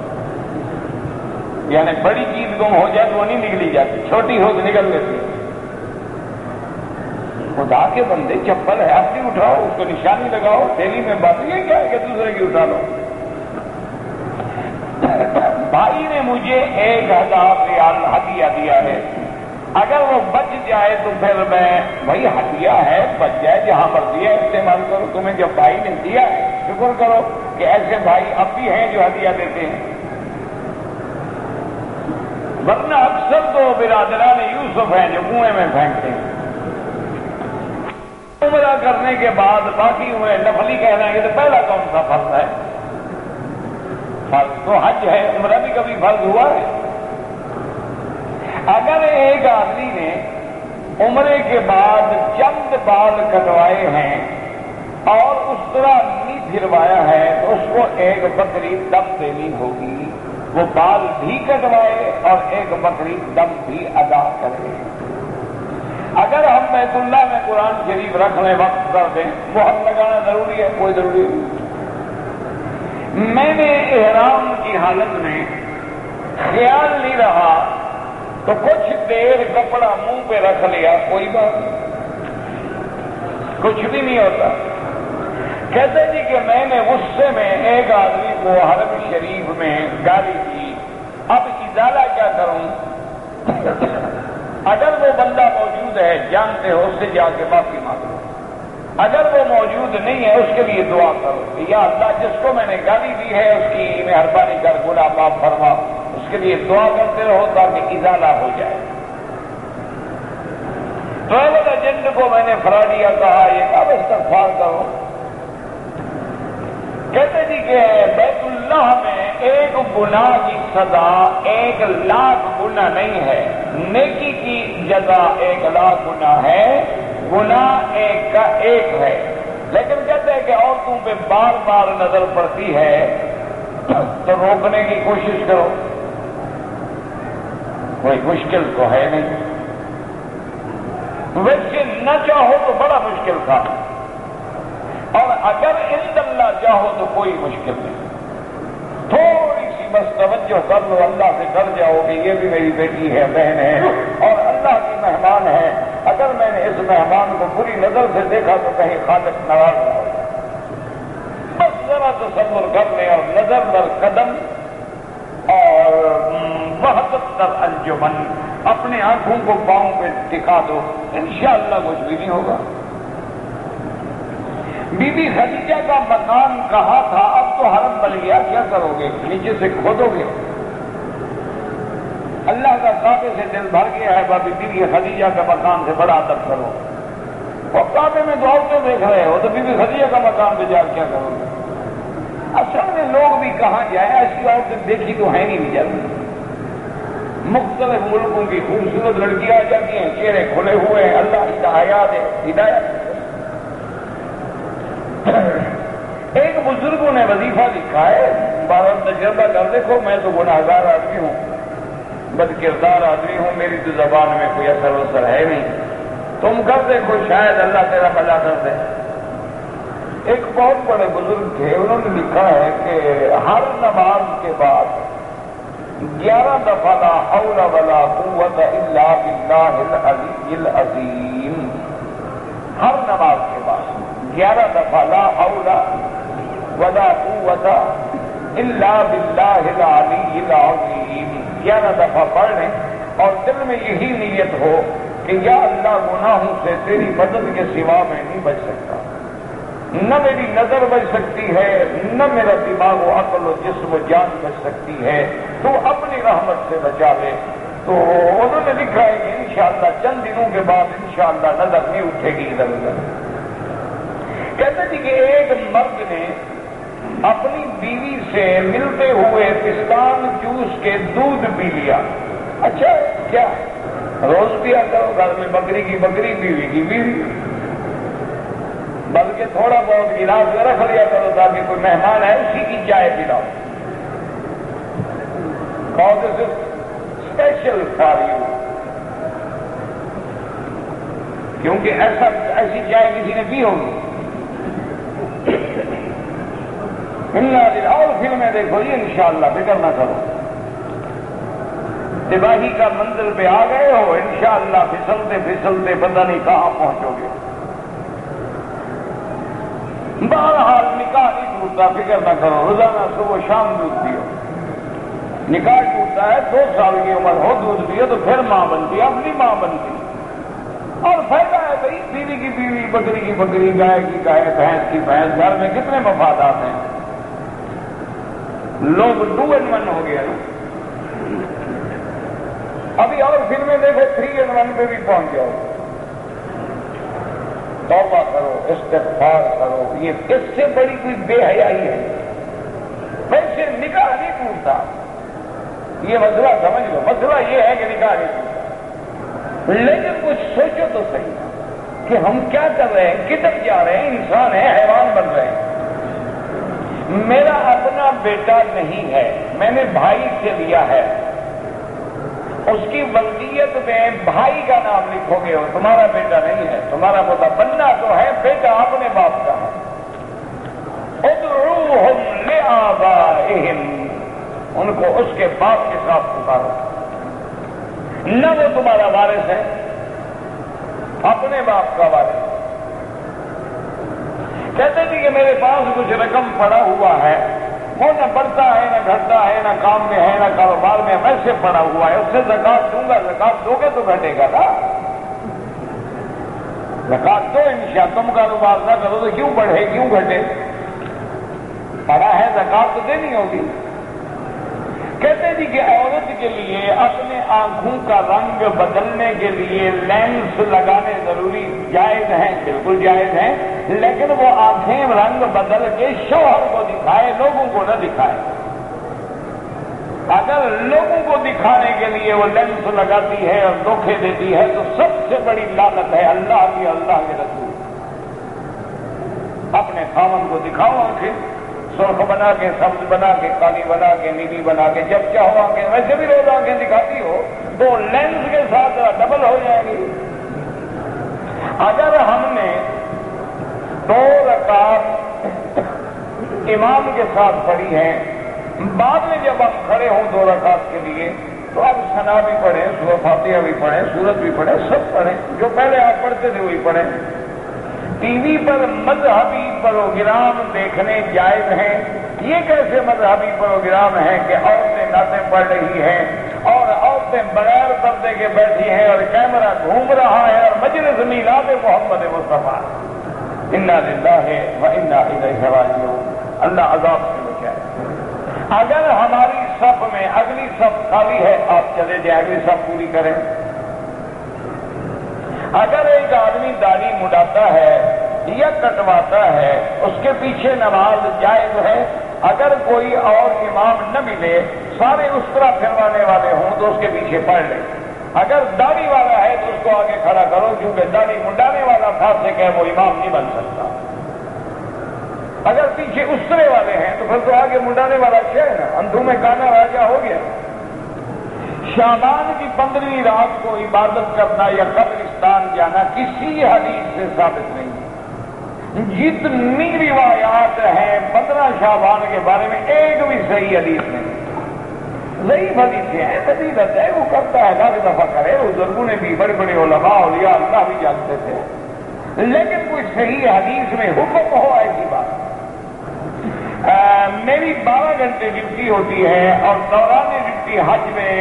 Speaker 1: یعنی بڑی چیز گم ہو جائے تو وہ نہیں نکلی جاتی، چھوٹی ہو تو نکل لیتی ہے۔ خدا کے بندے، چپل ہے اپنی اٹھاؤ، اس کو نشانی لگاؤ، تھیلی میں بات، یہ کیا ہے کہ دوسرے کی اٹھا لو۔ بھائی نے مجھے 1000 ریال ہدیہ دیا ہے، اگر وہ بچ جائے تو پھر میں، بھائی ہدیہ ہے، بچ جائے جہاں مرضی ہے استعمال کرو، تمہیں جب بھائی نے دیا ہے شکر کرو کہ ایسے بھائی اب بھی ہیں جو ہدیہ دیتے ہیں، ورنہ اکثر تو برادران یوسف ہیں جو کنویں میں پھینکتے ہیں۔ عمرہ کرنے کے بعد باقی عمرے نفلی کہنا ہے تو پہلا کون سا فرض ہے؟ فرض تو حج ہے، عمرہ بھی کبھی فرض ہوا ہے؟ اگر ایک آدمی نے عمرے کے بعد چند بال کٹوائے ہیں اور اس طرح نہیں پھروایا ہے تو اس کو ایک بکری دم دینی ہوگی، وہ بال بھی کٹوائے اور ایک بکری دم بھی ادا کرے۔ اگر ہم بیت اللہ میں قرآن شریف رکھ لیں، وقت کر دیں، مہر لگانا ضروری ہے؟ کوئی ضروری نہیں۔ میں نے احرام کی حالت میں خیال نہیں رہا تو کچھ دیر کپڑا منہ پہ رکھ لیا، کوئی بات کچھ بھی نہیں ہوتا۔ کہتے جی کہ میں نے غصے میں ایک آدمی کو حرم شریف میں گالی دی، اب ازالہ کیا کروں؟ اگر وہ بندہ موجود ہے، جانتے ہو، اس سے جا کے معافی مانگو۔ اگر وہ موجود نہیں ہے، اس کے لیے دعا کرو کہ یا اللہ جس کو میں نے گالی دی ہے اس کی مہربانی کر گناہ معاف فرما، اس کے لیے دعا کرتے رہو تاکہ ازالہ ہو جائے۔ ٹریول ایجنٹ کو میں نے فراڈیا کہا، یہ اب استغفار کرو۔ کہتے جی کہ بیت اللہ میں ایک گناہ کی سزا 1,00,000 گنا نہیں ہے، نیکی کی جزا 1,00,000 گنا ہے، گناہ ایک کا ایک ہے۔ لیکن کہتے ہیں کہ عورتوں پہ بار بار نظر پڑتی ہے تو روکنے کی کوشش کرو، کوئی مشکل تو ہے نہیں، ویسے نہ چاہو تو بڑا مشکل تھا، اور اگر عند اللہ چاہو تو کوئی مشکل نہیں۔ تھوڑی سی بس توجہ کر لو، اللہ سے ڈر جاؤ کہ یہ بھی میری بیٹی ہے، بہن ہے اور اللہ کی مہمان ہے، اگر میں نے اس مہمان کو بری نظر سے دیکھا تو کہیں خالق ناراض نہ ہو۔ بس ذرا تصور کر لیں اور نظر در قدم اور وحدت در انجمن، اپنے آنکھوں کو پاؤں پہ ٹکا دو، انشاءاللہ کچھ بھی نہیں ہوگا۔ بی بی خدیجہ کا مکان کہاں تھا؟ اب تو حرم بن گیا، کیا کرو گے؟ نیچے سے کھودو گے؟ اللہ کا کعبے سے دل بھر گیا ہے، بی بی خدیجہ کا مکان سے بڑا ادب کرو، اور کعبے میں تو عورتیں دیکھ رہے ہو تو بی بی خدیجہ کا مکان پہ جا کیا کرو گے؟ اصل میں لوگ بھی کہاں جائیں، ایسی عورتیں دیکھی تو ہے نہیں جاتی۔ مختلف ملکوں کی خوبصورت لڑکیاں آ جاتی ہیں، چہرے کھلے ہوئے ہیں، اللہ کی ہدایات ہے، ہدایت۔ ایک بزرگوں نے وظیفہ لکھا ہے، بارہ تجربہ کر دیکھو، میں تو گناہگار آدمی ہوں، بد کردار آدمی ہوں، میری تو زبان میں کوئی اثر وثر ہے نہیں، تم کر دیکھو شاید اللہ تیرا بھلا کر دے۔ ایک بہت بڑے بزرگ تھے، انہوں نے لکھا ہے کہ ہر نماز کے بعد 11 دفعہ لا حول ولا قوت الا باللہ العلی العظیم، ہر نماز کے بعد 11 دفعہ لا حول ولا قوت الا باللہ العلی العظیم 11 دفعہ پڑھ لیں، اور دل میں یہی نیت ہو کہ یا اللہ گناہوں سے تیری مدد کے سوا میں نہیں بچ سکتا، نہ میری نظر بچ سکتی ہے، نہ میرا دماغ و عقل و جسم و جان بچ سکتی ہے، تو اپنی رحمت سے بچا لے۔ تو انہوں نے لکھا ہے کہ انشاءاللہ چند دنوں کے بعد انشاءاللہ نظر نہیں اٹھے گی ادھر ادھر۔ کہتے تھے کہ ایک مرد نے اپنی بیوی سے ملتے ہوئے پستان چوس کے دودھ پی لیا۔ اچھا کیا روز پیا کرو، گھر میں بکری کی بکری، بیوی کی بیوی، بلکہ تھوڑا بہت گلاس میں رکھ لیا کرو تاکہ کوئی مہمان ہے اسی کی چائے پلاؤ۔ اور صرف اسپیشل فار یو، کیونکہ ایسی چائے کسی نے پی ہوگی۔ اور فلمیں دیکھو جی انشاءاللہ، فکر نہ کرو، تباہی کا منزل پہ آ گئے ہو انشاءاللہ، پھسلتے پھسلتے پتہ نہیں کہاں پہنچو گے۔ بہرحال نکاح نہیں ٹوٹتا، فکر نہ کرو، روزانہ صبح شام دودھ پیو۔ نکاح ٹوٹتا ہے 2 سال کی عمر ہو، دودھ پیو تو پھر ماں بنتی ہے، اپنی ماں بنتی۔ اور فائدہ ہے بھائی، بیوی کی بیوی، بکری کی بکری، گائے کی گائے، بھینس کی بھینس، گھر میں کتنے مفادات ہیں، لوگ 2 in 1 ہو گیا نا۔ ابھی اور فلمیں دیکھو 3 in 1 پہ بھی پہنچ جاؤ۔ توبہ کرو، استغفار کرو، یہ اس سے بڑی کوئی بے حیائی ہے؟ ویسے نکاح نہیں ٹوٹتا، یہ مسئلہ سمجھ لو، مسئلہ یہ ہے کہ نکاح نہیں ٹوٹتا، لیکن کچھ سوچو تو صحیح کہ ہم کیا کر رہے ہیں، کدھر جا رہے ہیں، انسان ہے، حیوان بن رہے ہیں۔ میرا اپنا بیٹا نہیں ہے، میں نے بھائی سے لیا ہے، اس کی ولدیت میں بھائی کا نام لکھو گے، اور تمہارا بیٹا نہیں ہے، تمہارا پوتا بننا تو ہے، بیٹا اپنے باپ کا ہے۔ ادعوہم لآبائہم، ان کو اس کے باپ کے ساتھ پکارو، نہ وہ تمہارا وارث ہے، اپنے باپ کا وارث۔ کہتے تھے کہ میرے پاس کچھ رقم پڑا ہوا ہے، وہ نہ بڑھتا ہے نہ گھٹتا ہے، نہ کام میں ہے نہ کاروبار میں، ویسے پڑا ہوا ہے، اس سے زکات دوں گا، زکات دو گے تو گھٹے گا نا، زکات دو انشاءاللہ، تم کاروبار نہ کرو تو کیوں بڑھے کیوں گھٹے، پڑا ہے زکات تو دینی ہوگی۔ کہتے تھے کہ عورت کے لیے اپنے آنکھوں کا رنگ بدلنے کے لیے لینس لگانے ضروری جائز ہیں، بالکل جائز ہیں، لیکن وہ آنکھیں رنگ بدل کے شوہر کو دکھائے، لوگوں کو نہ دکھائے۔ اگر لوگوں کو دکھانے کے لیے وہ لینس لگاتی ہے اور دھوکے دیتی ہے تو سب سے بڑی لعنت ہے اللہ کی، اللہ کے رسول۔ اپنے خاوند کو دکھاؤ آنکھیں، سرخ بنا کے، سبز بنا کے، کالی بنا کے، نیلی بنا کے، جب چاہو آنکھیں، ویسے بھی روز آنکھیں دکھاتی ہو تو لینس کے ساتھ ڈبل ہو جائے گی۔ اگر ہم نے 2 رکعت امام کے ساتھ پڑھی ہیں، بعد میں جب ہم کھڑے ہوں 2 رکعت کے لیے تو اب ثنا بھی پڑھیں، سورہ فاتحہ بھی پڑھیں، سورت بھی پڑھیں، سب پڑھیں، جو پہلے آپ پڑھتے تھے وہی پڑھیں۔ ٹی وی پر مذہبی پروگرام دیکھنے جائز ہیں، یہ کیسے مذہبی پروگرام ہیں کہ عورتیں نعتیں پڑھ رہی ہیں اور عورتیں بغیر پردے کے بیٹھی ہیں اور کیمرہ گھوم رہا ہے اور مجلس میلاد محمد مصطفیٰ، انا للہ و انا الیہ راجعون، اللہ عذاب سے بچائے۔ اگر ہماری صف میں اگلی صف خالی ہے، آپ چلے جائیں، اگلی صف پوری کریں۔ اگر ایک آدمی داڑھی مڈاتا ہے یا کٹواتا ہے، اس کے پیچھے نماز جائز ہے۔ اگر کوئی اور امام نہ ملے، سارے اس طرح پھروانے والے ہوں تو اس کے پیچھے پڑھ لیں۔ اگر داڑھی والا ہے تو اس کو آگے کھڑا کرو، کیونکہ داڑھی منڈانے والا فاسق ہے، وہ امام نہیں بن سکتا۔ اگر پیچھے اسرے والے ہیں تو پھر تو آگے منڈانے والا اچھا ہے نا، اندھوں میں کانا راجا ہو گیا۔ شعبان کی 15ویں رات کو عبادت کرنا یا قبرستان جانا کسی حدیث سے ثابت نہیں۔ جتنی روایات ہیں 15 شعبان کے بارے میں ایک بھی صحیح حدیث نہیں، ضعیف حدیثیں ہیں، فضیلت ہے، وہ کرتا ہے، 10 دفعہ کرے، بزرگوں نے بھی، بڑے بڑے علماء اولیاء اللہ بھی جانتے تھے، لیکن کوئی صحیح حدیث میں حکم ہو ایسی بات۔ میری 12 گھنٹے ڈیوٹی ہوتی ہے اور دوران ڈیوٹی حج میں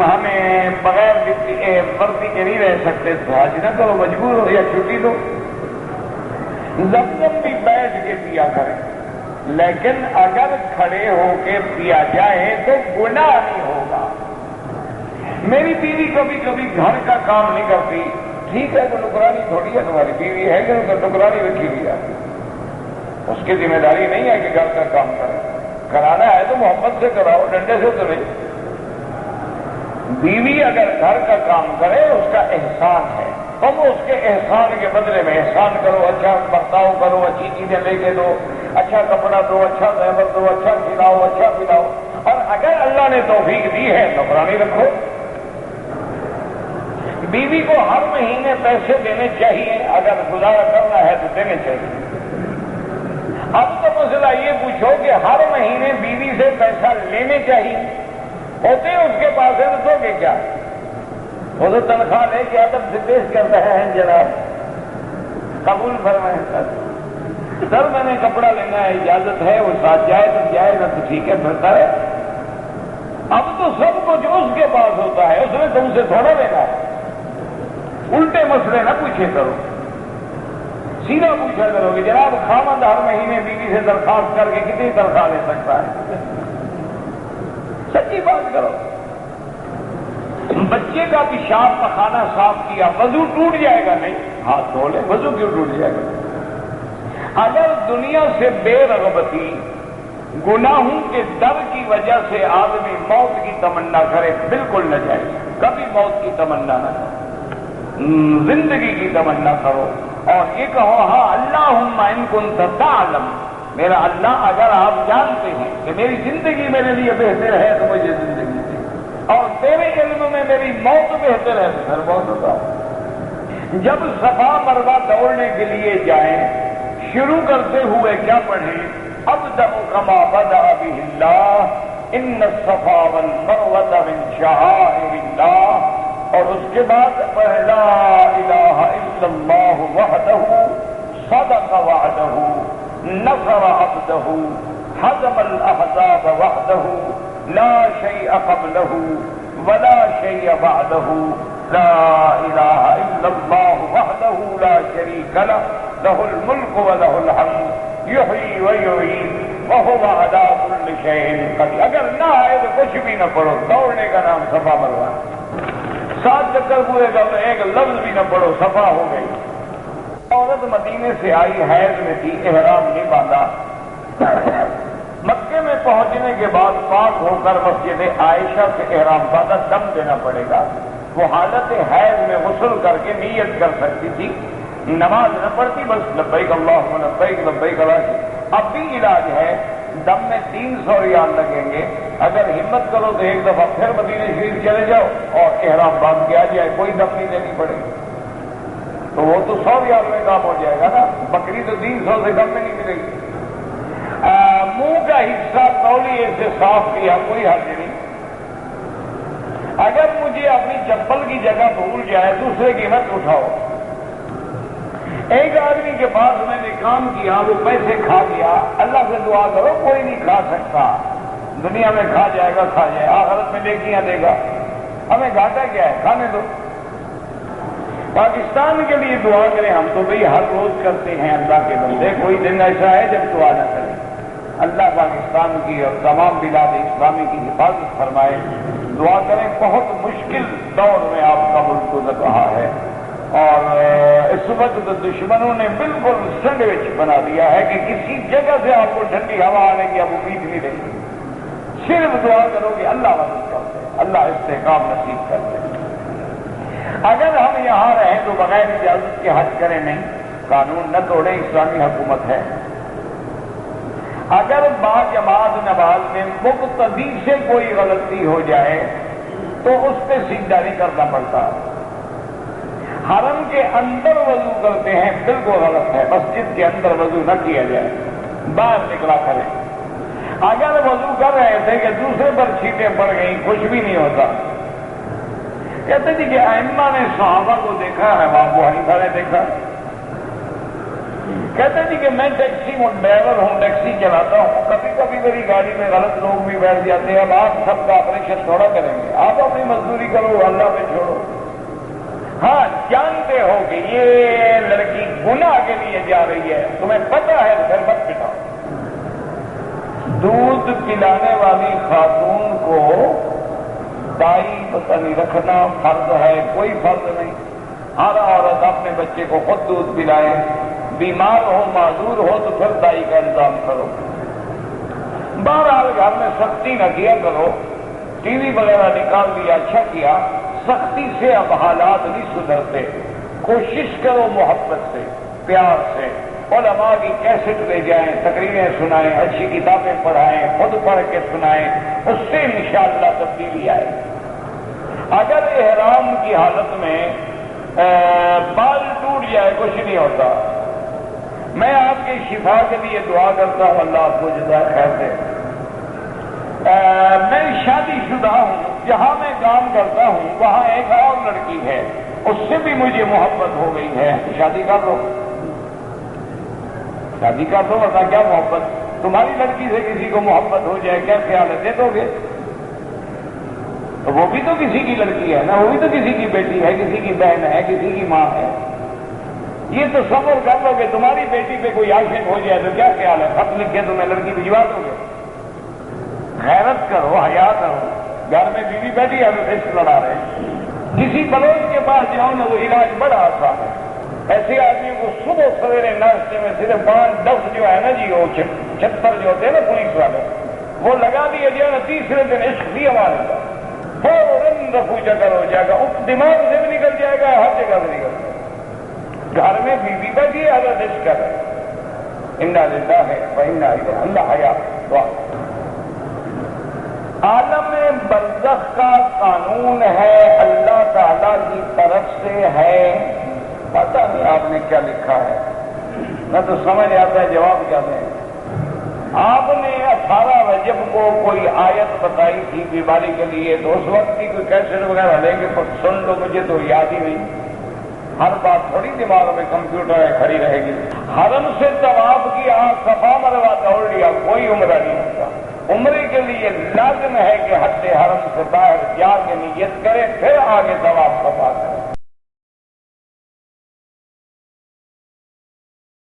Speaker 1: ہمیں بغیر وردی کے نہیں رہ سکتے، تو حج نہ کرو، مجبور ہو یا چھٹی دو۔ زمزم بھی بیٹھ کے پیا کریں، لیکن اگر کھڑے ہو کے پیا جائے تو گناہ نہیں ہوگا۔ میری بیوی کبھی کبھی گھر کا کام نہیں کرتی، ٹھیک ہے، تو نکرانی تھوڑی ہے، تمہاری بیوی ہے کہ نکرانی رکھی ہوئی ہے، اس کی ذمہ داری نہیں ہے کہ گھر کا کام کرے، کرانا ہے تو محبت سے کراؤ، ڈنڈے سے تو نہیں۔ بیوی اگر گھر کا کام کرے اس کا احسان ہے، تم اس کے احسان کے بدلے میں احسان کرو، اچھا برتاؤ کرو، اچھی چیزیں لے کے دو، اچھا کپڑا دو، اچھا زیور دو، اچھا کھلاؤ، اچھا پلاؤ، اور اگر اللہ نے توفیق دی ہے نوکرانی رکھو۔ بیوی کو ہر مہینے پیسے دینے چاہیے، اگر گزارا کرنا ہے تو دینے چاہیے۔ اب تو مسئلہ یہ پوچھو کہ ہر مہینے بیوی سے پیسہ لینے چاہیے، ہوتے ہیں اس کے پاس ہے تو کہ کیا وہ تو تنخواہ لے کے ادب سے پیش کرتا ہے جناب قبول فرمائیں سر میں نے کپڑا لینا ہے، اجازت ہے، وہ ساتھ جائے تو جائے، نہ تو ٹھیک ہے بہتر ہے۔ اب تو سب کچھ اس کے پاس ہوتا ہے، اس نے تم سے تھوڑا لینا ہے۔ الٹے مسئلے نہ پوچھے کرو، سیدھا پوچھا کرو کہ جناب خاوند ہر مہینے بیوی سے درخواست کر کے کتنی تنخواہ لے سکتا ہے؟ سچی بات کرو۔ بچے کا پیشاب پخانہ صاف کیا، وضو ٹوٹ جائے گا؟ نہیں، ہاتھ دھو لے، وضو کیوں ٹوٹ جائے گا؟ اگر دنیا سے بے رغبتی، گناہوں کے ڈر کی وجہ سے آدمی موت کی تمنا کرے، بالکل نہ جائے، کبھی موت کی تمنا نہ کرو، زندگی کی تمنا کرو اور یہ کہو ہاں اللہم ان کنت تعلم، میرا اللہ اگر آپ جانتے ہیں کہ میری زندگی میرے لیے بہتر ہے تو مجھے زندگی دے، اور تیرے علم میں میری موت بہتر ہے تو پھر موت ہوتا۔ جب صفا مروہ دوڑنے کے لیے جائیں، شروع کرتے ہوئے کیا پڑھیں؟ ابدأ کما بدأ بہ اللہ ان الصفا والمروہ من شعائر اللہ، اور اس کے بعد لا الہ الا اللہ وحدہ صدق وعدہ نصر عبدہ حزم الاحزاب وحدہ لا شیء قبلہ ولا شیء بعدہ لا الہ الا اللہ وحدہ لا شریک لہ لہ الملک ولہ الحمد یحیی ویمیت وہو علی کل شیء قدیر۔ اگر نہ آئے تو کچھ بھی نہ پڑھو، دوڑنے کا نام صفا مروہ، 7 چکر پورے کرو، ایک لفظ بھی نہ پڑھو، صفا ہو گئی۔ عورت مدینے سے آئی، حیض میں تھی، احرام نہیں باندھا، مکے میں پہنچنے کے بعد پاک ہو کر مسجد عائشہ سے احرام باندھا، دم دینا پڑے گا۔ وہ حالت حیض میں غسل کر کے نیت کر سکتی تھی، نماز نہ پڑھتی، بس لبیک اللہم لبیک لبیک اللہ۔ اب بھی علاج ہے، دم میں 300 ریال لگیں گے، اگر ہمت کرو تو ایک دفعہ پھر مدینہ شریف چلے جاؤ اور احرام باندھ کے آ جائے، کوئی دم نہیں دینی پڑے گی، تو وہ تو 100 ریال میں کام ہو جائے گا نا، بکری تو 300 سے کم میں نہیں ملے گی۔ منہ کا حصہ تولیے سے صاف کیا، کوئی حرج نہیں۔ اگر مجھے اپنی چپل کی جگہ بھول جائے، دوسرے کی مت اٹھاؤ۔ ایک آدمی کے پاس میں نے کام کیا، وہ پیسے کھا گیا، اللہ سے دعا کرو کوئی نہیں کھا سکتا، دنیا میں کھا جائے گا کھا جائے، آخرت میں نیکیاں دے گا، ہمیں گھاٹا کیا ہے، کھانے دو۔ پاکستان کے لیے دعا کریں، ہم تو بھئی ہر روز کرتے ہیں اللہ کے بندے، کوئی دن ایسا ہے جب دعا نہ کریں۔ اللہ پاکستان کی اور تمام بلاد اسلامی کی حفاظت فرمائے، دعا کریں۔ بہت مشکل دور میں آپ کا ملک گزر رہا ہے، اور اس وقت دشمنوں نے بالکل سینڈوچ بنا دیا ہے کہ کسی جگہ سے آپ کو ٹھنڈی ہوا آنے کی اب امید نہیں رہی۔ صرف دعا کرو کہ اللہ مدد کرتے، اللہ استحکام نصیب کرتے۔ اگر ہم یہاں رہیں تو بغیر اجازت کے حج کریں نہیں، قانون نہ توڑیں، اسلامی حکومت ہے۔ اگر با جماعت نماز میں مقتدی سے کوئی غلطی ہو جائے تو اس پہ سجدہ نہیں کرنا پڑتا۔ حرم کے اندر وضو کرتے ہیں، بالکل غلط ہے، مسجد کے اندر وضو نہ کیا جائے، باہر نکلا کریں۔ اگر وضو کر رہے تھے کہ دوسرے پر چھینٹیں پڑ گئیں، کچھ بھی نہیں ہوتا۔ کہتے جی کہ ائمہ نے صحابہ کو دیکھا ہے، ابو حنیفہ نے دیکھا۔ کہتے جی کہ میں ٹیکسی ڈرائیور ہوں، ٹیکسی چلاتا ہوں، کبھی کبھی میری گاڑی میں غلط لوگ بھی بیٹھ جاتے ہیں، اب آپ سب کا آپریشن تھوڑا کریں گے، آپ اپنی مزدوری کرو، اللہ پہ چھوڑو۔ ہاں جانتے ہو کہ یہ لڑکی گناہ کے لیے جا رہی ہے، تمہیں پتہ ہے تو پھر مت پٹاؤ۔ دودھ پلانے والی خاتون کو دائی پتہ نہیں رکھنا فرض ہے، کوئی فرض نہیں۔ ہر عورت اپنے بچے کو خود دودھ پلائے، بیمار ہو معذور ہو تو پھر دائی کا انتظام کرو۔ بہرحال گھر میں سختی نہ کیا کرو، ٹی وی وغیرہ نکال دیا، اچھا کیا۔ سختی سے اب حالات نہیں سدھرتے، کوشش کرو محبت سے، پیار سے، علماء کی کیسٹ لے جائیں، تقریریں سنائیں، اچھی کتابیں پڑھائیں، خود پڑھ کے سنائیں، اس سے انشاءاللہ تبدیلی آئے۔ اگر احرام کی حالت میں بال ٹوٹ جائے کچھ نہیں ہوتا، میں آپ کی شفا کے لیے دعا کرتا ہوں، اللہ آپ کو جزائے خیر دے۔ میں شادی شدہ ہوں، جہاں میں کام کرتا ہوں وہاں ایک اور لڑکی ہے، اس سے بھی مجھے محبت ہو گئی ہے، شادی کر دو، شادی کر دو، ورنہ کیا محبت؟ تمہاری لڑکی سے کسی کو محبت ہو جائے کیا خیال ہے، دے دو گے؟ تو وہ بھی تو کسی کی لڑکی ہے نا، وہ بھی تو کسی کی بیٹی ہے، کسی کی بہن ہے، کسی کی ماں ہے۔ یہ تو صبر کر لو کہ تمہاری بیٹی پہ کوئی عاشق ہو جائے تو کیا خیال ہے، خط لکھ کے تمہیں لڑکی بھجوا دو گے؟ غیرت کرو، حیا کرو، گھر میں بیوی بیٹھی ہے تو رشت لڑا رہے ہیں۔ کسی بلوچ کے پاس جاؤ نا، وہ علاج بڑا آسان ہے۔ ایسے آدمیوں کو صبح سویرے ناشتے میں صرف 5 ڈف جو ہے نا جی، وہ 76 جو ہوتے ہیں نا پولیس والے، وہ لگا دیے جائے نا، تیسرے دن عشق بھی ہمارے کا فوراً رفو چکر ہو جائے گا، دماغ سے بھی نکل جائے گا، ہر جگہ سے نکل جائے گا۔ گھر میں بیوی بیٹھی ہے، حضرت عشق کر رہے ہیں، انا للہ و انا الیہ، اللہ حیا دعا۔ عالم برزخ کا قانون ہے، اللہ تعالی کی طرف سے ہے، پتہ نہیں آپ نے کیا لکھا ہے، میں تو سمجھ آتا ہے جواب کیا دیں۔ آپ نے 18 رجب کو کوئی آیت بتائی تھی بیماری کے لیے، تو اس وقت کی کوئی کیسٹ وغیرہ لیں گے تو سن لو، مجھے تو یاد ہی نہیں، ہر بات تھوڑی دماغ میں کمپیوٹر ہے کھڑی رہے گی۔ حرم سے طواف کیا، صفا مروا دوڑ لیا، کوئی عمرہ نہیں ہوتا۔ عمرے کے لیے لازم ہے کہ حد حرم سے باہر جا کے نیت کرے، پھر آگے طواف صفا کرے۔